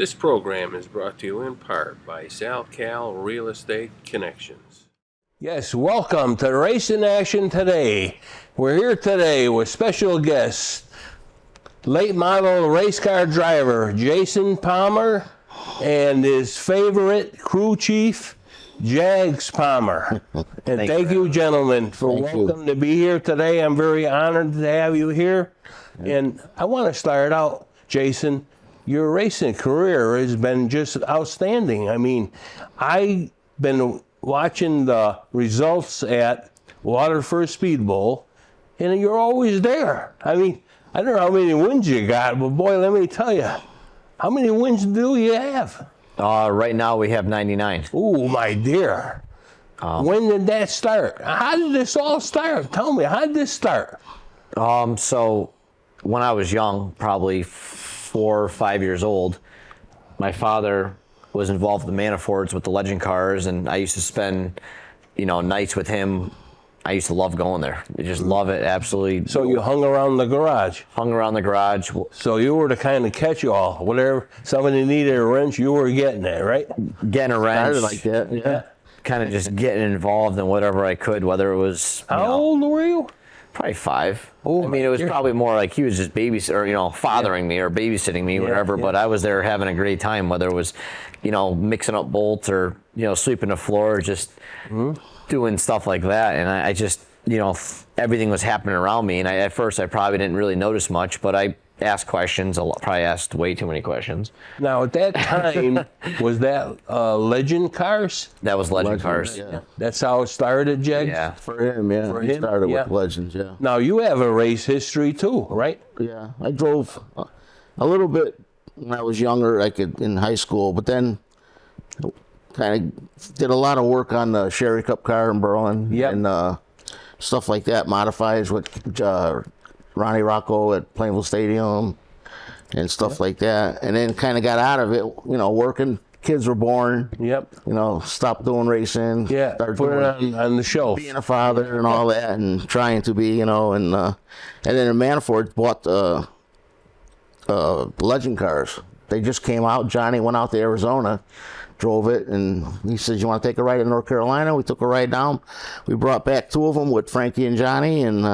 This program is brought to you in part by SalCal Real Estate Connections. Yes, welcome to Racing Action Today. We're here today with special guests, late model race car driver Jason Palmer and his favorite crew chief, Jags Palmer. And thank you, gentlemen, for welcome to be here today. I'm very honored to have you here. And I want to start out, Jason, your racing career has been just outstanding. I mean, I've been watching the results at Waterford Speed Bowl, and you're always there. I mean, I don't know how many wins you got, but boy, let me tell you, how many wins do you have? Right now we have 99. Oh, my dear. When did that start? How did this all start? Tell me, how did this start? So when I was young, probably 4 or 5 years old, my father was involved with the Manifords with the legend cars, and I used to spend, nights with him. I used to love going there. I just love it, absolutely. So you hung around the garage? Hung around the garage. So you were the kind of catch-all. Whatever somebody needed a wrench, you were getting it, right? Getting a wrench. Started like that, yeah. Kind of just getting involved in whatever I could, whether it was... How old were you? Probably 5. Oh, I mean, it was probably more like he was just fathering me or babysitting me, whatever. But I was there having a great time, whether it was, mixing up bolts or, sweeping the floor, just doing stuff like that. And I just, everything was happening around me. And at first, I probably didn't really notice much, but I asked questions. Probably asked way too many questions. Now, at that time, was that legend cars? That was legend cars. Yeah. That's how it started, Jags? Yeah. For him, yeah. For He him? started Yeah. with Legends, yeah. Now, you have a race history, too, right? Yeah, I drove a little bit when I was younger, in high school, but then kind of did a lot of work on the Sherry Cup car in Berlin. Yep. And stuff like that, modifieds with Ronnie Rocco at Plainville Stadium and stuff like that. And then kind of got out of it, working. Kids were born. Yep. Stopped doing racing. Yeah, started put it doing- on the shelf. being a father and all that, and trying to be, and then the Manifords bought the legend cars. They just came out. Johnny went out to Arizona, drove it, and he says, "You want to take a ride in North Carolina?" We took a ride down. We brought back 2 of them with Frankie and Johnny, and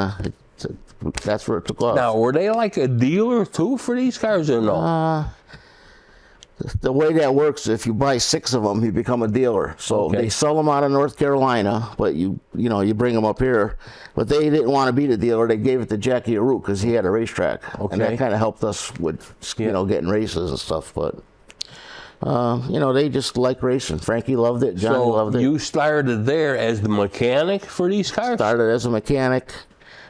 that's where it took off. Now, were they like a dealer, too, for these cars or no? The way that works, if you buy 6 of them, you become a dealer. So Okay. they sell them out of North Carolina, but you bring them up here. But they didn't want to be the dealer. They gave it to Jackie Arouk because he had a racetrack, and that kind of helped us with getting races and stuff. But they just like racing. Frankie loved it. Johnny loved it. You started there as the mechanic for these cars? Started as a mechanic.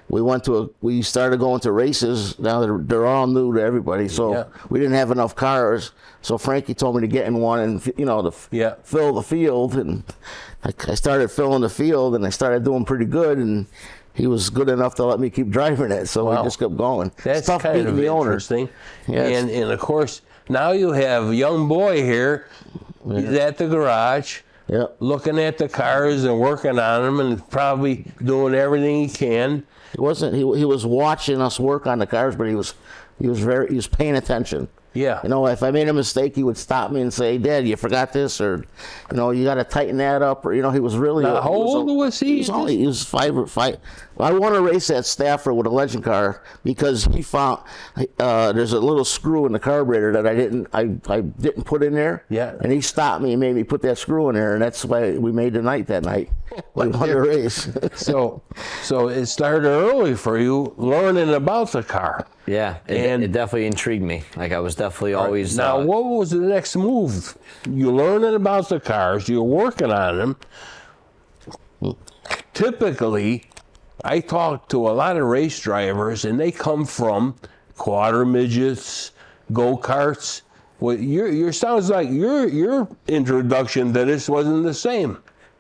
We started going to races. Now they're all new to everybody, so we didn't have enough cars. So Frankie told me to get in one and fill the field, and I started filling the field, and I started doing pretty good, and he was good enough to let me keep driving it. So we just kept going. That's tough kind beating of the owner. interesting. Yeah, and of course, now you have a young boy here. He's at the garage. Yep. Looking at the cars and working on them, and probably doing everything he can. He wasn't. He was watching us work on the cars, but he was paying attention. Yeah. If I made a mistake, he would stop me and say, "Dad, you forgot this," or, "You got to tighten that up," or, he was really. Now, how old was he? He was 5. I won a race at Stafford with a legend car because he found there's a little screw in the carburetor that I didn't put in there. Yeah. And he stopped me and made me put that screw in there, and that's why we made the night that night. We won the race. So it started early for you learning about the car. Yeah, it definitely intrigued me. Like, I was definitely always... Now, what was the next move? You're learning about the cars. You're working on them. Typically, I talk to a lot of race drivers, and they come from quarter midgets, go-karts. Well, your sounds like your introduction to this wasn't the same.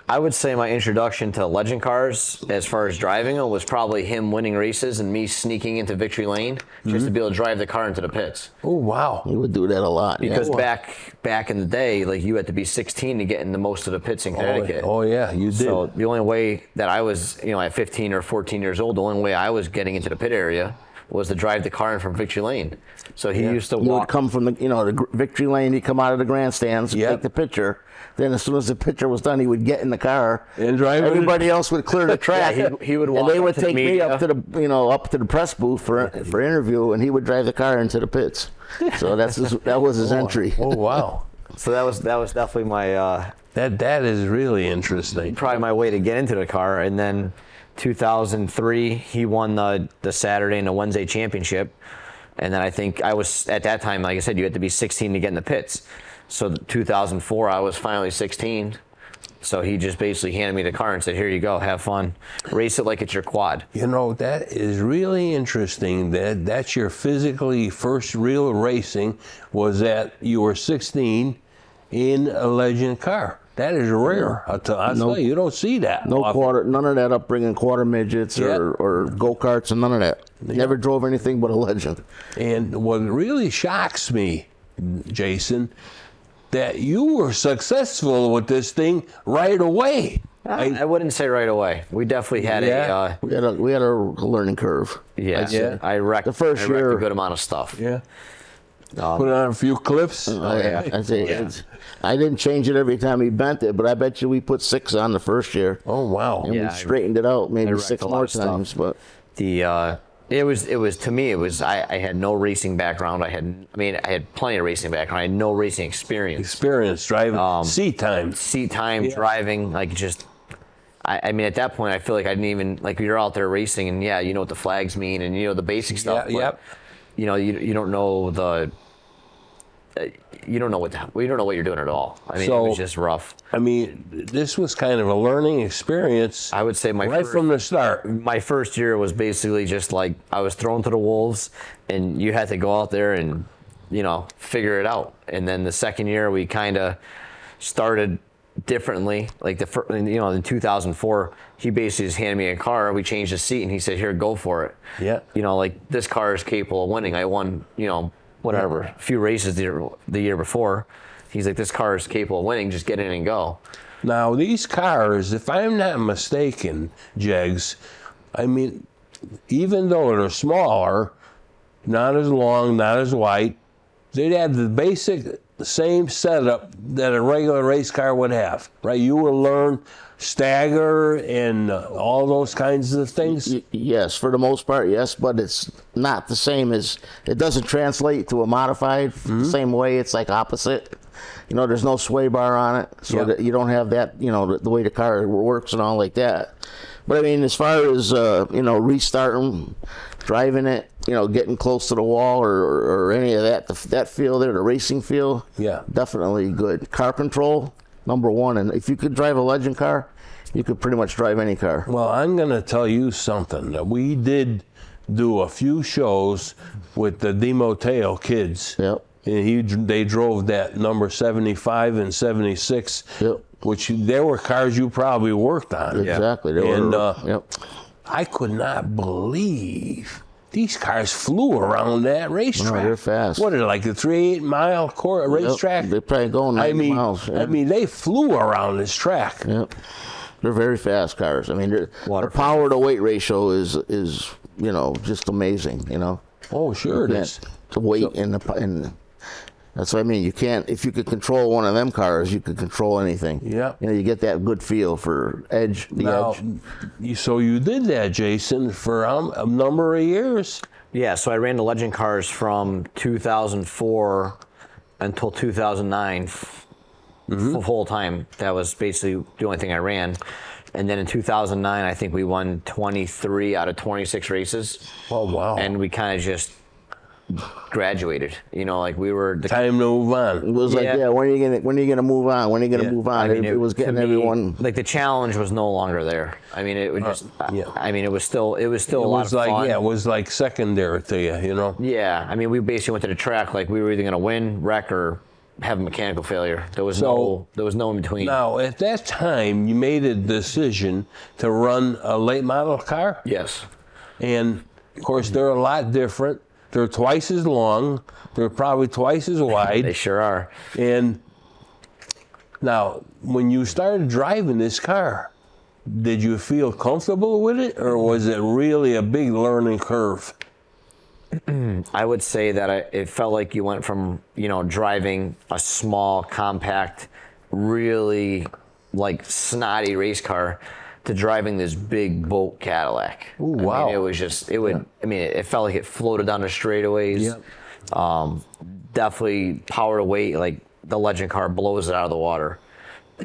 I would say my introduction to legend cars, as far as driving them, was probably him winning races and me sneaking into victory lane just to be able to drive the car into the pits. Oh, wow. He would do that a lot. Because back in the day, like, you had to be 16 to get into most of the pits in Connecticut. Oh, yeah, you did. So the only way that I was, at 15 or 14 years old, the only way I was getting into the pit area was to drive the car in from Victory Lane. So he used to He would walk. come from the Victory Lane. He'd come out of the grandstands, take the picture. Then as soon as the picture was done, he would get in the car and drive. Everybody else would clear the track. He would walk, and they would to the take me media. up to the up to the press booth for interview, and he would drive the car into the pits. So that was his entry. Oh wow! So that was definitely my that is really interesting. probably my way to get into the car. And then 2003, he won the Saturday and the Wednesday championship. And then I think I was, at that time, like I said, you had to be 16 to get in the pits. So 2004, I was finally 16. So he just basically handed me the car and said, here you go, have fun. Race it like it's your quad. You know, that is really interesting. That's your physically first real racing was that you were 16 in a Legend car. That is rare. I'll tell you, you don't see that. No often. quarter, none of that upbringing, quarter midgets or go-karts and none of that. Never drove anything but a Legend. And what really shocks me, Jason, that you were successful with this thing right away. I wouldn't say right away. We definitely had we had a learning curve. I wrecked the first year year a good amount of stuff. Yeah. Put on a few clips. I didn't change it every time he bent it, but I bet you we put 6 on the first year. Oh wow! And we straightened it out maybe 6 more times. But it was to me, it was I had no racing background. I had plenty of racing background. I had no racing experience. Driving, seat time, driving, like just. I mean, at that point, I feel like I didn't even, like, you're out there racing, and you know what the flags mean, and you know the basic stuff. But, you know, you don't know you don't know what you're doing at all. I mean, it was just rough. I mean, this was kind of a learning experience. I would say from the start. My first year was basically just like I was thrown to the wolves, and you had to go out there and figure it out. And then the second year we kind of started differently. Like in 2004, he basically just handed me a car. We changed the seat, and he said, "Here, go for it." Yeah. Like this car is capable of winning. I won, a few races the year before. He's like, this car is capable of winning. Just get in and go. Now these cars, if I'm not mistaken, Jegs, I mean, even though they're smaller, not as long, not as wide, they'd have the basic same setup that a regular race car would have, right? You will learn stagger and all those kinds of things. Yes, for the most part, yes, but it's not the same as, it doesn't translate to a modified the same way. It's like opposite. There's no sway bar on it, so that you don't have that, the way the car works and all like that. But I mean, as far as, restarting, driving it, getting close to the wall or any of that feel there, the racing feel, definitely good. Car control, number one. And if you could drive a Legend car, you could pretty much drive any car. Well, I'm going to tell you something. We did do a few shows with the Demoteo kids. Yep. And they drove that number 75 and 76, which there were cars you probably worked on. Exactly. I could not believe these cars flew around that racetrack. No, they're fast. What are they, like a 3-8 mile racetrack? They're probably going 90 miles. I mean, they flew around this track. Yep. They're very fast cars. I mean, the power to weight ratio is just amazing. Oh, sure it is. The weight and that's what I mean. You can't, if you could control one of them cars, you could control anything. Yeah. You get that good feel for edge. So you did that, Jason, for a number of years. Yeah. So I ran the Legend cars from 2004 until 2009, full time. That was basically the only thing I ran. And then in 2009, I think we won 23 out of 26 races. Oh wow! And we kind of just graduated, like we were time to move on. It was like, when are you gonna move on? When are you gonna move on? I mean, it was getting everyone. Like the challenge was no longer there. I mean, it was just. I mean, it was still a lot of fun. Yeah, it was like secondary to you, Yeah, I mean, we basically went to the track like we were either gonna win, wreck, or have a mechanical failure. There was no in between. Now, at that time, you made a decision to run a late model car. Yes. And of course, they're a lot different. They're twice as long. They're probably twice as wide. They sure are. And now, when you started driving this car, did you feel comfortable with it, or was it really a big learning curve? I would say that it felt like you went from, driving a small, compact, really like snotty race car to driving this big boat Cadillac. Ooh, wow. I mean, it was just, it felt like it floated down the straightaways. Yep. Definitely power to weight, like the Legend car blows it out of the water.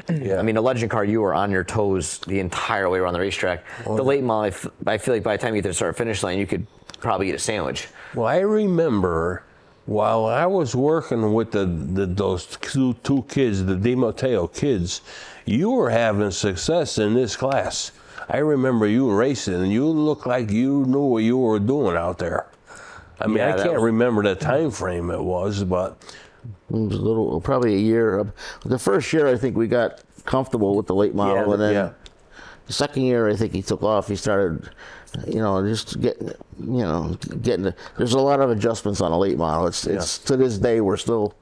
Yeah. I mean, the Legend car, you were on your toes the entire way around the racetrack. The late model, I feel like by the time you get to the start finish line, you could probably eat a sandwich. Well, I remember while I was working with those two kids, the Di Matteo kids, you were having success in this class. I remember you racing, and you looked like you knew what you were doing out there. I mean, I can't remember the time frame it was, but it was probably a year. The first year, I think we got comfortable with the late model, and then the second year, I think he took off. He started, just getting. There's a lot of adjustments on a late model. It's to this day we're still,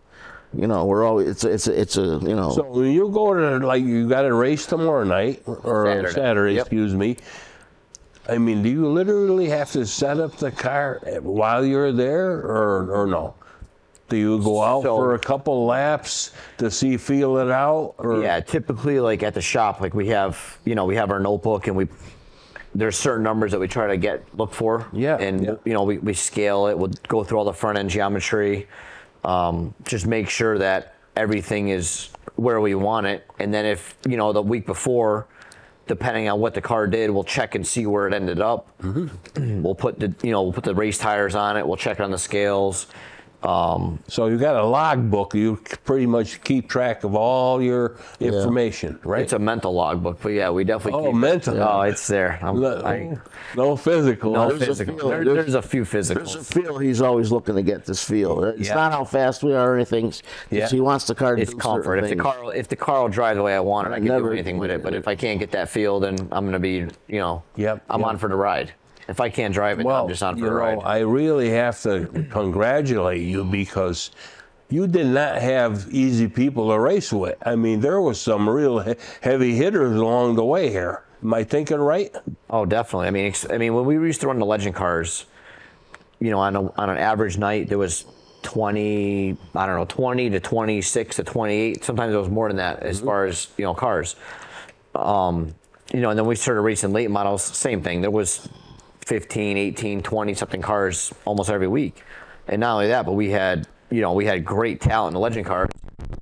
we're always it's a. So when you go to you got a race tomorrow night or Saturday, excuse me. I mean, do you literally have to set up the car while you're there, or no? Do you go out for a couple laps to feel it out? Or? Yeah, typically like at the shop, like we have our notebook, and there's certain numbers that we try to look for. Yeah. And we scale it. We'll go through all the front end geometry, just make sure that everything is where we want it. And then if the week before, depending on what the car did, we'll check and see where it ended up. Mm-hmm. We'll put the race tires on it. We'll check it on the scales. So you got a log book. You pretty much keep track of all your information, right? It's a mental log book, but yeah, we definitely keep mental. Oh, it's there. No physical. No physical. There's a few physicals. There's a feel he's always looking to get this feel. It's not how fast we are or anything. He wants the car to do comfort. If the car will drive the way I want it, I can do anything with it. But if I can't get that feel, then I'm going to be, I'm on for the ride. If I can't drive it, I'm just on for the ride. I really have to congratulate you because you did not have easy people to race with. I mean, there was some real heavy hitters along the way here. Am I thinking right? Oh, definitely. I mean, when we used to run the Legend cars, on an average night, there was 20 to 26 to 28. Sometimes it was more than that as far as, cars. And then we started racing late models, same thing. There was 15, 18, 20 something cars almost every week. And not only that, but we had great talent in the Legend car.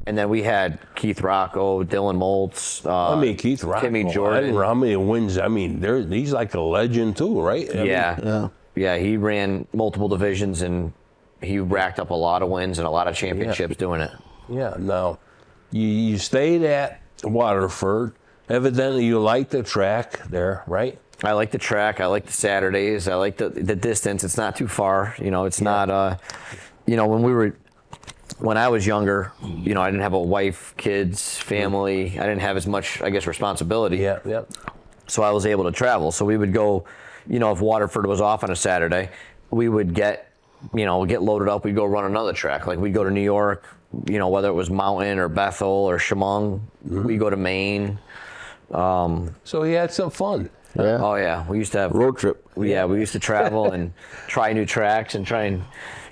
And then we had Keith Rocco, Dylan Moltz. Keith Rocco. Kimmy Jordan. I don't know how many wins. I mean, he's like a legend too, right? Yeah, he ran multiple divisions and he racked up a lot of wins and a lot of championships doing it. Yeah, now, you stayed at Waterford. Evidently, you like the track there, right? I like the track. I like the Saturdays. I like the distance. It's not too far. It's not. When I was younger, I didn't have a wife, kids, family. I didn't have as much, I guess, responsibility. Yeah. So I was able to travel. So we would go, if Waterford was off on a Saturday, we would get loaded up. We'd go run another track. Like we'd go to New York, whether it was Mountain or Bethel or Chemung. Mm-hmm. We'd go to Maine. So he had some fun. Yeah. Oh yeah, we used to have road trip. We used to travel and try new tracks and try and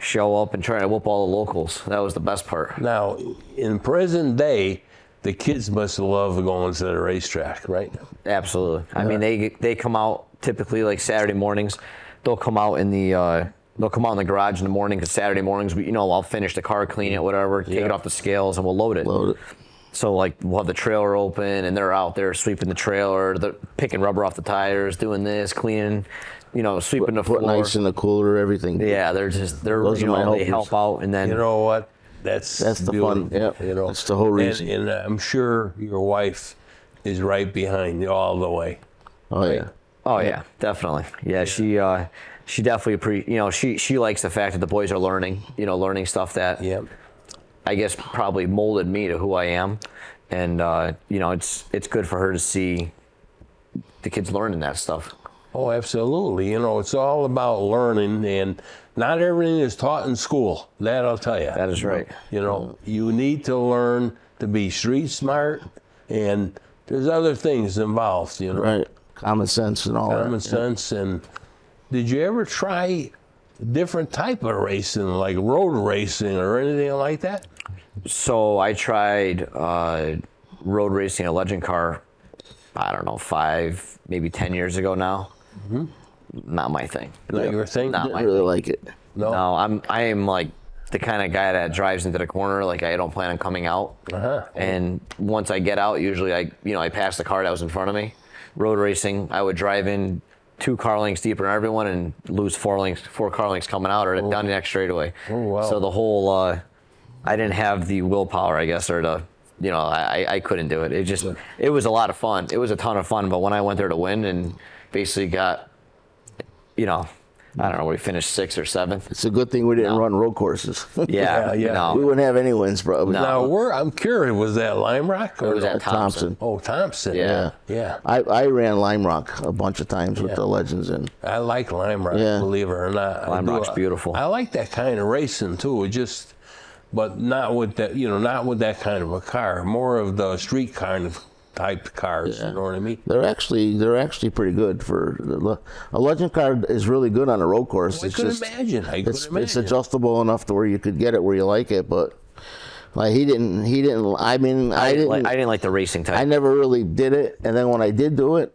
show up and try to whoop all the locals. That was the best part. Now, in present day, the kids must love going to the racetrack, right? Absolutely. I mean, they come out typically like Saturday mornings. They'll come out in the garage in the morning because Saturday mornings, I'll finish the car, clean it, whatever, take it off the scales, and we'll load it. So we'll have the trailer open, and they're out there sweeping the trailer, they're picking rubber off the tires, doing this, cleaning, sweeping the floor. Putting ice in the cooler, everything. Yeah, they help out, and then you know what? That's the fun. Yeah, that's the whole reason. And I'm sure your wife is right behind you all the way. Oh right? Yeah. Oh yeah, definitely. Yeah, she definitely she likes the fact that the boys are learning stuff that. Yeah. I guess probably molded me to who I am, and it's good for her to see the kids learning that stuff. Oh, absolutely. It's all about learning, and not everything is taught in school. That I'll tell you. That is right. You need to learn to be street smart, and there's other things involved. Right. Common sense and all that. Common sense. And did you ever try different type of racing, like road racing or anything like that? So I tried road racing a legend car, I don't know, 5, maybe 10 years ago now. Mm-hmm. Not my thing. Not your thing? Not my really like it. No, I am like the kind of guy that drives into the corner. Like I don't plan on coming out. Uh-huh. And once I get out, usually I pass the car that was in front of me. Road racing, I would drive in 2 car lengths deeper than everyone and lose 4 car lengths coming out or down the next straightaway. Oh, wow. So the whole, I didn't have the willpower, I guess, or the, I couldn't do it. It was a lot of fun. It was a ton of fun. But when I went there to win and basically got, I don't know, we finished 6th or 7th. It's a good thing we didn't run road courses. Yeah. No. We wouldn't have any wins, probably. No. Now, I'm curious, was that Lime Rock? Or was that Thompson? Oh, Thompson. Yeah. I ran Lime Rock a bunch of times with the Legends in. I like Lime Rock, believe it or not. Lime Rock's beautiful. I like that kind of racing, too. But not with that, not with that kind of a car. More of the street kind of type cars, you know what I mean? They're actually pretty good for a legend car is really good on a road course. I could imagine. It's adjustable enough to where you could get it where you like it, but like he didn't. I didn't like the racing type. I never really did it, and then when I did do it,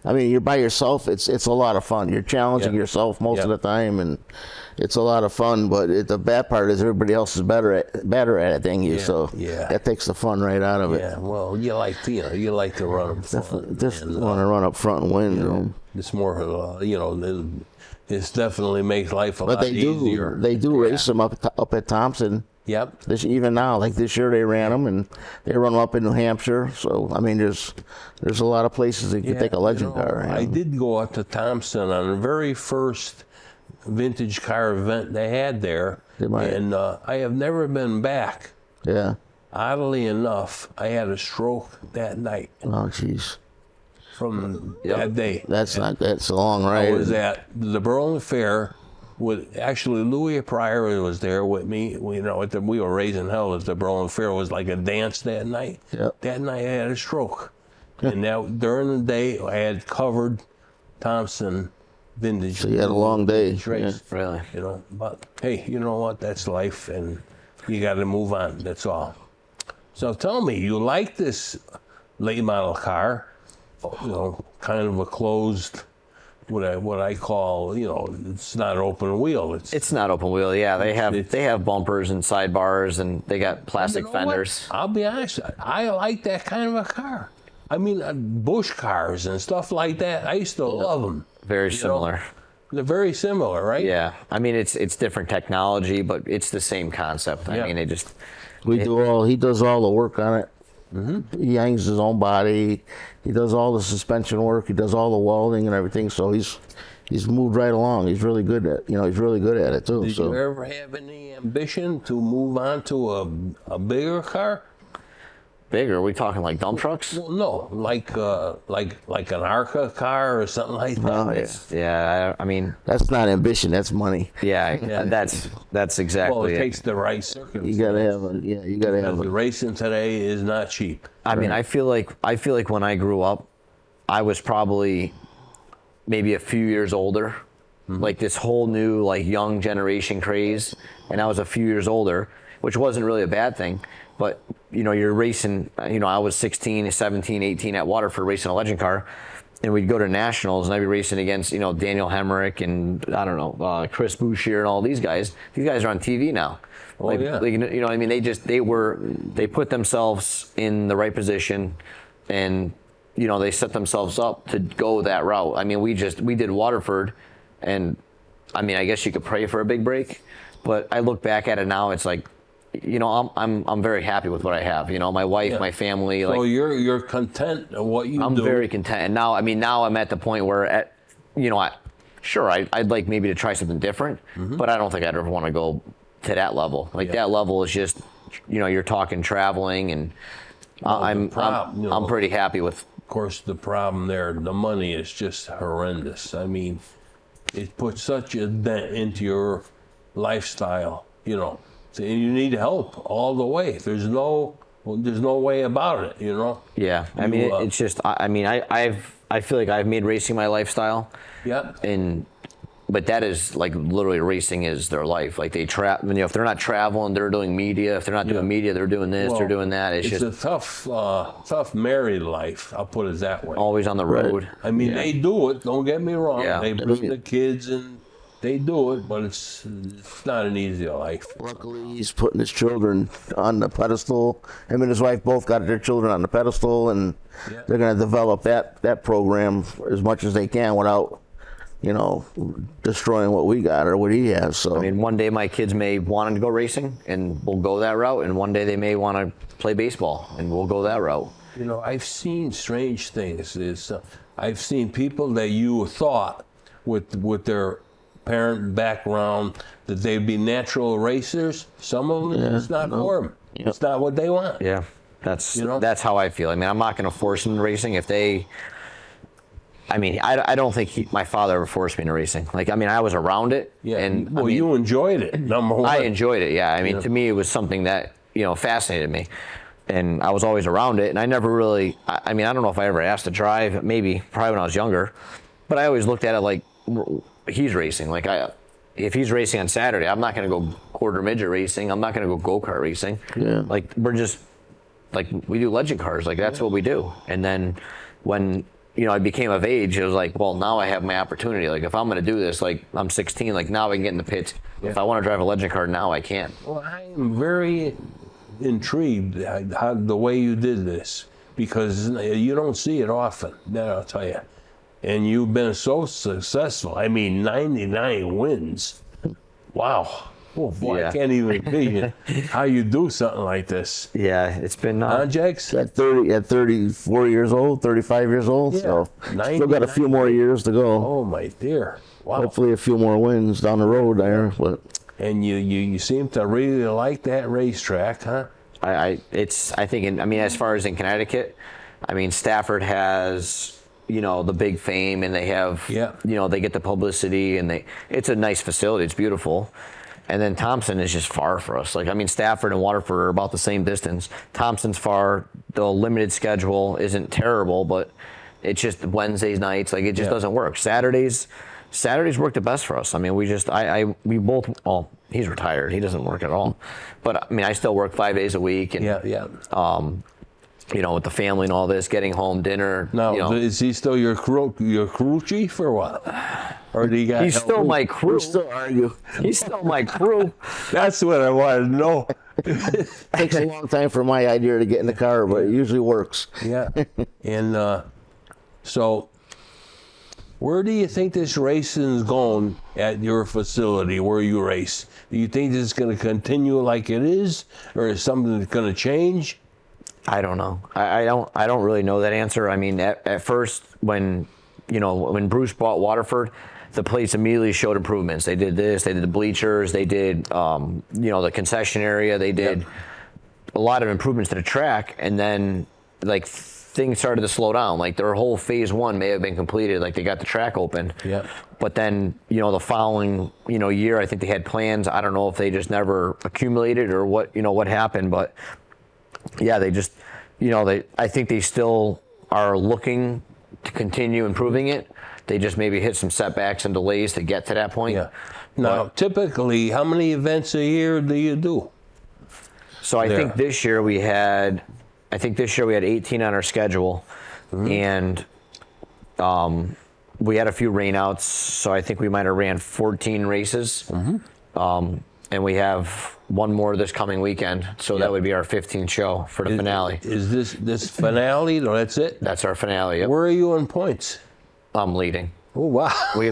I mean, you're by yourself. It's a lot of fun. You're challenging yourself most of the time, and it's a lot of fun. But the bad part is everybody else is better at it than you. So that takes the fun right out of it. Yeah. Well, you like to run up front. Just want to run up front and win. It's more, it's definitely makes life a lot easier. They do race them up at Thompson. Yep. Even now, like this year, they ran them, and they run them up in New Hampshire. So I mean, there's a lot of places that you can take a legend car. I did go up to Thompson on the very first vintage car event they had there, and I have never been back. Yeah. Oddly enough, I had a stroke that night. Oh, jeez. From that day. That's a long ride. I was at the Berlin Fair. Actually, Louis Pryor was there with me. We were raising hell as the Berlin Fair was like a dance that night. Yep. That night I had a stroke. And now during the day I had covered Thompson vintage. So you had a long day. Race, really. But hey, you know what? That's life, and you got to move on. That's all. So tell me, you like this late model car? Kind of a closed. What I call, it's not open wheel. It's not open wheel. Yeah, they have bumpers and sidebars, and they got plastic fenders. I'll be honest, I like that kind of a car. I mean, Bush cars and stuff like that. I used to love them. Very similar. They're very similar, right? Yeah, I mean it's different technology, but it's the same concept. I mean, he does all the work on it. Mm-hmm. He hangs his own body. He does all the suspension work. He does all the welding and everything. So he's moved right along. He's really good at it too. Did you ever have any ambition to move on to a bigger car? Bigger? Are we talking like dump trucks? Well, no, like an Arca car or something like that. Oh, yeah. I mean, that's not ambition. That's money. Yeah. That's exactly. Well, it takes the right circumstances. You gotta have. The racing today is not cheap. I mean, I feel like when I grew up, I was probably maybe a few years older. Mm-hmm. Like this whole new young generation craze, and I was a few years older, which wasn't really a bad thing. But, you're racing, I was 16, 17, 18 at Waterford racing a legend car, and we'd go to nationals, and I'd be racing against, Daniel Hemrick and, I don't know, Chris Bouchier and all these guys. These guys are on TV now. Oh, yeah. You know what I mean? They put themselves in the right position, and, they set themselves up to go that route. I mean, we did Waterford, and, I mean, I guess you could pray for a big break, but I look back at it now, it's like, I'm very happy with what I have. My wife, my family. So you're content at what you do. I'm very content, and now I'm at the point where I'd like maybe to try something different, but I don't think I'd ever want to go to that level. That level is just, you're talking traveling, and I'm pretty happy with. Of course, the problem there, the money is just horrendous. I mean, it puts such a dent into your lifestyle. So you need help all the way. There's no way about it, Yeah, I mean, it's just. I mean, I feel like I've made racing my lifestyle. Yeah. And but that is like literally racing is their life. Like they if they're not traveling, they're doing media. If they're not doing media, they're doing this, they're doing that. It's just a tough married life. I'll put it that way. Always on the road. Right. I mean, they do it. Don't get me wrong. Yeah. They bring the kids and they do it, but it's not an easy life. Luckily, he's putting his children on the pedestal. Him and his wife both got their children on the pedestal, and they're going to develop that program as much as they can without, destroying what we got or what he has. So I mean, one day my kids may want to go racing, and we'll go that route, and one day they may want to play baseball, and we'll go that route. I've seen strange things. I've seen people that you thought with their parent background that they'd be natural racers. Some of them, it's not for them. Yep. It's not what they want. Yeah, that's how I feel. I mean, I'm not going to force them to racing if they. I mean, I don't think my father ever forced me into racing. Like, I mean, I was around it. Yeah. And you enjoyed it, number one. I enjoyed it. Yeah. I mean, to me, it was something that fascinated me, and I was always around it. And I never really. I mean, I don't know if I ever asked to drive. Probably when I was younger, but I always looked at it like. He's racing. Like if he's racing on Saturday, I'm not going to go quarter midget racing. I'm not going to go go-kart racing. Yeah. Like we're just like we do legend cars. Like that's what we do. And then when I became of age, it was like, well, now I have my opportunity. Like if I'm going to do this, like I'm 16. Like now I can get in the pits. If I want to drive a legend car now, I can. Well, I am very intrigued how the way you did this because you don't see it often. That I'll tell you. And you've been so successful. I mean, 99 wins. Wow. Oh, boy, I can't even envision how you do something like this. Yeah, it's been... Jax? At 34 years old, 35 years old, so still got a few more years to go. Oh, my dear. Wow. Hopefully a few more wins down the road there. But. And you seem to really like that racetrack, huh? I think, as far as in Connecticut, I mean, Stafford has... the big fame, and they have, they get the publicity, and it's a nice facility. It's beautiful. And then Thompson is just far for us. Like, I mean, Stafford and Waterford are about the same distance. Thompson's far. The limited schedule isn't terrible, but it's just Wednesdays nights. Like, it just doesn't work. Saturdays work the best for us. I mean, we both, well, he's retired. He doesn't work at all. But, I mean, I still work 5 days a week. And, with the family and all this, getting home, dinner. Now, is he still your crew chief or what? Or do you got? He's still my crew. Still argue. He's still my crew. That's what I wanted to know. Takes a long time for my idea to get in the car, but it usually works. Yeah. And so, where do you think this racing is going at your facility where you race? Do you think this is going to continue like it is, or is something going to change? I don't know. I don't really know that answer. I mean, at first, when Bruce bought Waterford, the place immediately showed improvements. They did this. They did the bleachers. They did, the concession area. They did a lot of improvements to the track, and then like things started to slow down. Like their whole phase one may have been completed. Like they got the track open. Yeah. But then the following year, I think they had plans. I don't know if they just never accumulated or what happened, but. Yeah, they just, I think they still are looking to continue improving it. They just maybe hit some setbacks and delays to get to that point. Yeah. Now, typically, how many events a year do you do? So I think this year we had 18 on our schedule, and we had a few rainouts. So I think we might have ran 14 races. And we have one more this coming weekend, so that would be our 15th show for the finale. Is this finale? No, that's it? That's our finale, yep. Where are you in points? I'm leading. Oh, wow. We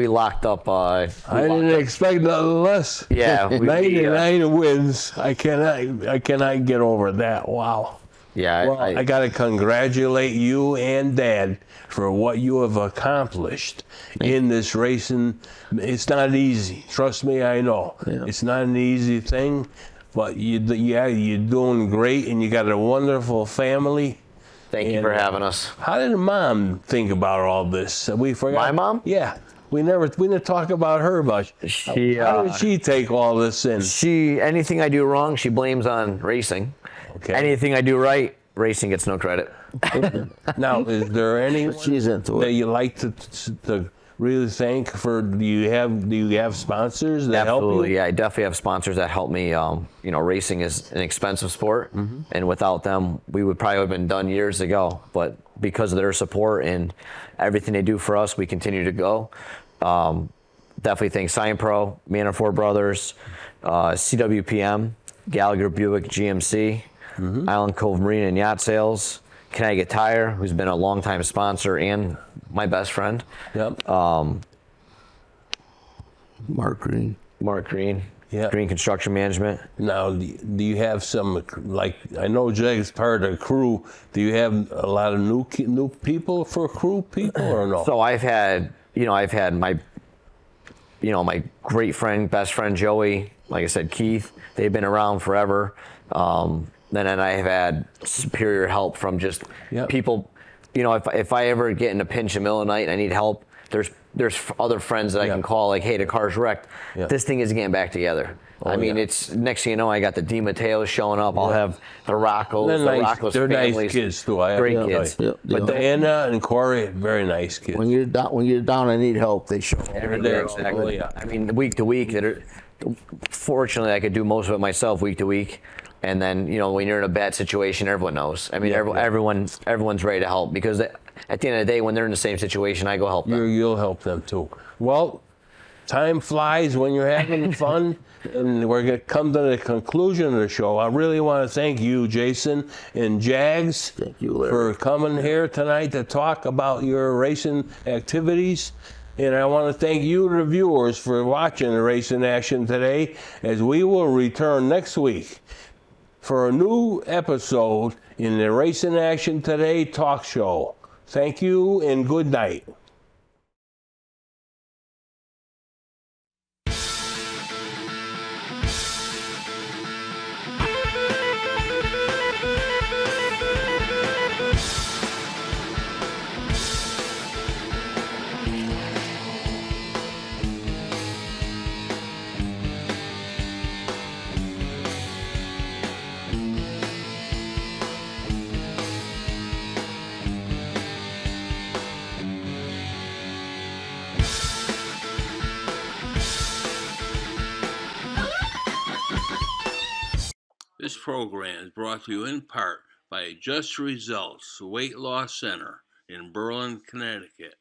locked up. I didn't expect nothing less. Yeah. 99 wins. I cannot get over that. Wow. Yeah. Well, I got to congratulate you and Dad for what you have accomplished in this racing. It's not easy. Trust me, I know. Yeah. It's not an easy thing, but you're doing great, and you got a wonderful family. Thank you for having us. How did Mom think about all this? We forgot. My mom? Yeah. We didn't talk about her much. How did she take all this in? Anything I do wrong, she blames on racing. Okay. Anything I do right, racing gets no credit. Now, is there anyone She's into that it. you like to really thank for? Do you have sponsors that help you? Absolutely, yeah. I definitely have sponsors that help me. Racing is an expensive sport, and without them, we would probably have been done years ago. But because of their support and everything they do for us, we continue to go. Definitely thank Sign Pro, Manifour Brothers, CWPM, Gallagher Buick GMC, Island Cove Marine and Yacht Sales, Connecticut Tire, who's been a longtime sponsor and my best friend. Yep. Mark Green. Yeah. Green Construction Management. Now, do you have some, like, I know Jeg's part of the crew. Do you have a lot of new people for crew people or no? So I've had my great friend, best friend Joey, like I said, Keith. They've been around forever. Then I have had superior help from just people. If I ever get in a pinch in the middle of the night and I need help, there's other friends that I can call, like, hey, the car's wrecked. This thing isn't getting back together. It's next thing you know, I got the Di Matteos showing up. I'll have the Roccos, they're families. Nice kids too. Great kids. But Diana and Corey, very nice kids. When you're down and need help, they show up. Every day, exactly. I mean, week to week. Fortunately, I could do most of it myself week to week. And then, when you're in a bad situation, everyone knows. I mean, everyone's ready to help, because at the end of the day, when they're in the same situation, I go help them. You'll help them too. Well, time flies when you're having fun, and we're going to come to the conclusion of the show. I really want to thank you, Jason and Jags, thank you, Larry, for coming here tonight to talk about your racing activities. And I want to thank you, the viewers, for watching the Racing Action today, as we will return next week for a new episode in the Racing Action Today talk show. Thank you and good night. This program is brought to you in part by Just Results Weight Loss Center in Berlin, Connecticut.